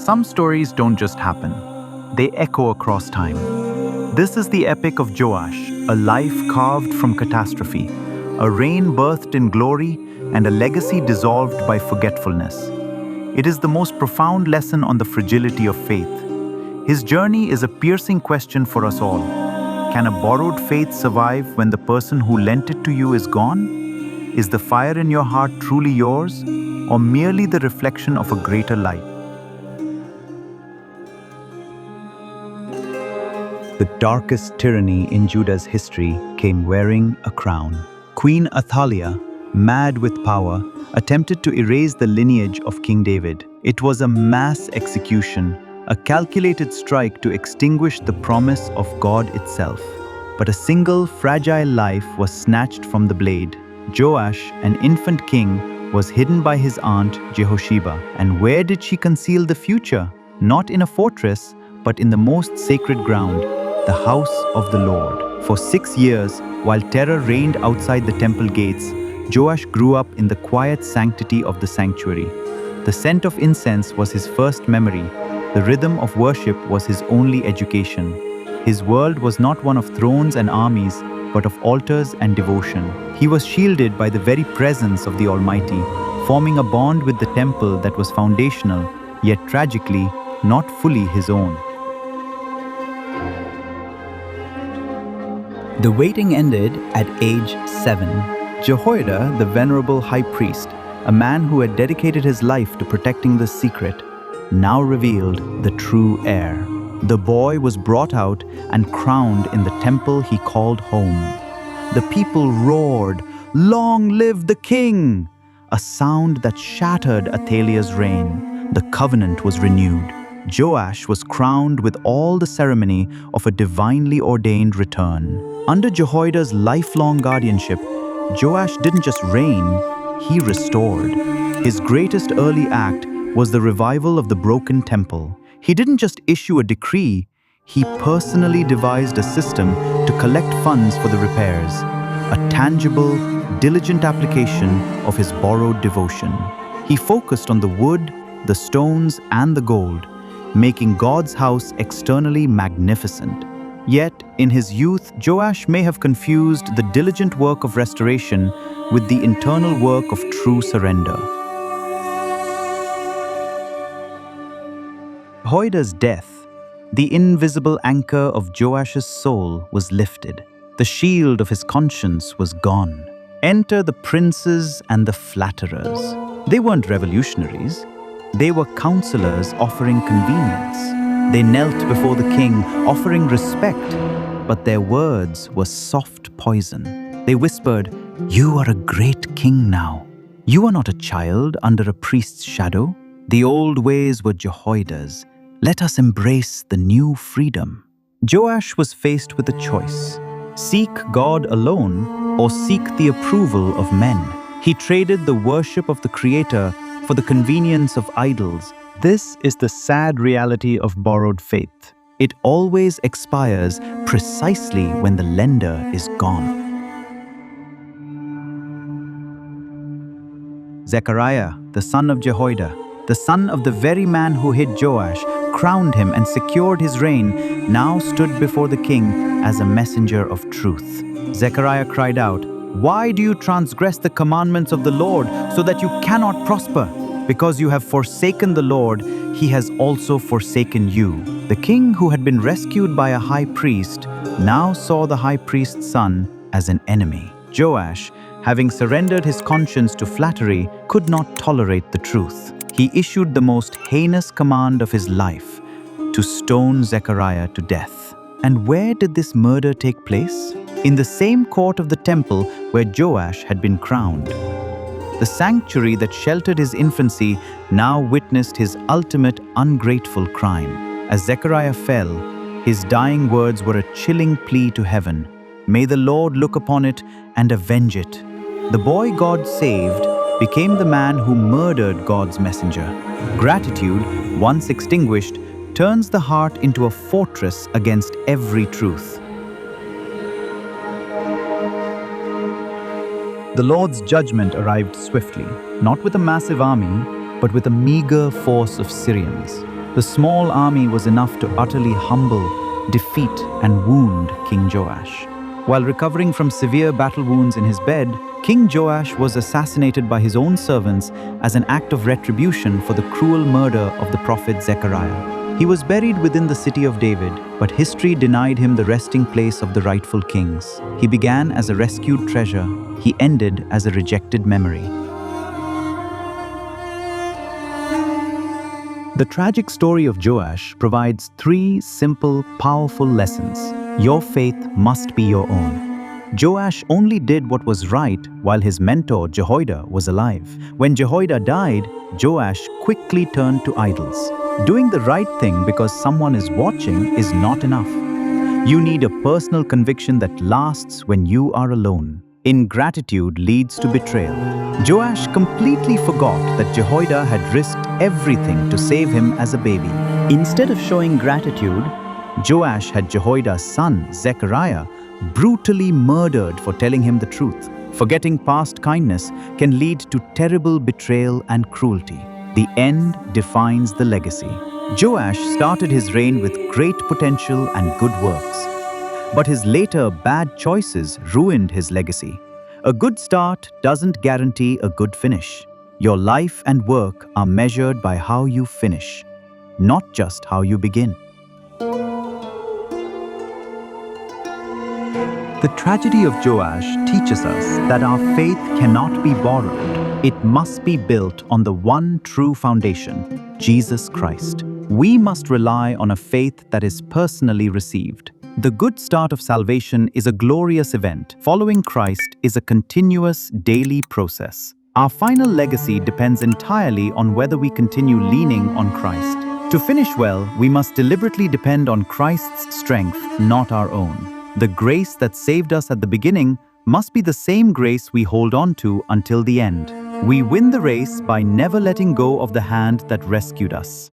some stories don't just happen, they echo across time. This is the epic of Joash, a life carved from catastrophe, a reign birthed in glory, and a legacy dissolved by forgetfulness. It is the most profound lesson on the fragility of faith. His journey is a piercing question for us all. Can a borrowed faith survive when the person who lent it to you is gone? Is the fire in your heart truly yours, or merely the reflection of a greater light? The darkest tyranny in Judah's history came wearing a crown. Queen Athaliah, mad with power, attempted to erase the lineage of King David. It was a mass execution, a calculated strike to extinguish the promise of God itself. But a single fragile life was snatched from the blade. Joash, an infant king, was hidden by his aunt Jehosheba. And where did she conceal the future? Not in a fortress, but in the most sacred ground, the house of the Lord. For 6 years, while terror reigned outside the temple gates, Joash grew up in the quiet sanctity of the sanctuary. The scent of incense was his first memory. The rhythm of worship was his only education. His world was not one of thrones and armies, but of altars and devotion. He was shielded by the very presence of the Almighty, forming a bond with the temple that was foundational, yet tragically, not fully his own. The waiting ended at age 7. Jehoiada, the venerable high priest, a man who had dedicated his life to protecting the secret, now revealed the true heir. The boy was brought out and crowned in the temple he called home. The people roared, "Long live the king!" A sound that shattered Athaliah's reign. The covenant was renewed. Joash was crowned with all the ceremony of a divinely ordained return. Under Jehoiada's lifelong guardianship, Joash didn't just reign, he restored. His greatest early act was the revival of the broken temple. He didn't just issue a decree, he personally devised a system to collect funds for the repairs, a tangible, diligent application of his borrowed devotion. He focused on the wood, the stones, and the gold, making God's house externally magnificent. Yet, in his youth, Joash may have confused the diligent work of restoration with the internal work of true surrender. Jehoiada's death, the invisible anchor of Joash's soul, was lifted. The shield of his conscience was gone. Enter the princes and the flatterers. They weren't revolutionaries. They were counselors offering convenience. They knelt before the king, offering respect, but their words were soft poison. They whispered, "You are a great king now. You are not a child under a priest's shadow." The old ways were Jehoiada's. Let us embrace the new freedom. Joash was faced with a choice. Seek God alone or seek the approval of men. He traded the worship of the Creator for the convenience of idols. This is the sad reality of borrowed faith. It always expires precisely when the lender is gone. Zechariah, the son of Jehoiada, the son of the very man who hid Joash, crowned him and secured his reign, now stood before the king as a messenger of truth. Zechariah cried out, "Why do you transgress the commandments of the Lord so that you cannot prosper? Because you have forsaken the Lord, he has also forsaken you." The king, who had been rescued by a high priest, now saw the high priest's son as an enemy. Joash, having surrendered his conscience to flattery, could not tolerate the truth. He issued the most heinous command of his life, to stone Zechariah to death. And where did this murder take place? In the same court of the temple where Joash had been crowned. The sanctuary that sheltered his infancy now witnessed his ultimate ungrateful crime. As Zechariah fell, his dying words were a chilling plea to heaven. May the Lord look upon it and avenge it. The boy God saved became the man who murdered God's messenger. Gratitude, once extinguished, turns the heart into a fortress against every truth. The Lord's judgment arrived swiftly, not with a massive army, but with a meager force of Syrians. The small army was enough to utterly humble, defeat, and wound King Joash. While recovering from severe battle wounds in his bed, King Joash was assassinated by his own servants as an act of retribution for the cruel murder of the prophet Zechariah. He was buried within the city of David, but history denied him the resting place of the rightful kings. He began as a rescued treasure. He ended as a rejected memory. The tragic story of Joash provides three simple, powerful lessons. Your faith must be your own. Joash only did what was right while his mentor Jehoiada was alive. When Jehoiada died, Joash quickly turned to idols. Doing the right thing because someone is watching is not enough. You need a personal conviction that lasts when you are alone. Ingratitude leads to betrayal. Joash completely forgot that Jehoiada had risked everything to save him as a baby. Instead of showing gratitude, Joash had Jehoiada's son, Zechariah, brutally murdered for telling him the truth. Forgetting past kindness can lead to terrible betrayal and cruelty. The end defines the legacy. Joash started his reign with great potential and good works. But his later bad choices ruined his legacy. A good start doesn't guarantee a good finish. Your life and work are measured by how you finish, not just how you begin. The tragedy of Joash teaches us that our faith cannot be borrowed. It must be built on the one true foundation, Jesus Christ. We must rely on a faith that is personally received. The good start of salvation is a glorious event. Following Christ is a continuous, daily process. Our final legacy depends entirely on whether we continue leaning on Christ. To finish well, we must deliberately depend on Christ's strength, not our own. The grace that saved us at the beginning must be the same grace we hold on to until the end. We win the race by never letting go of the hand that rescued us.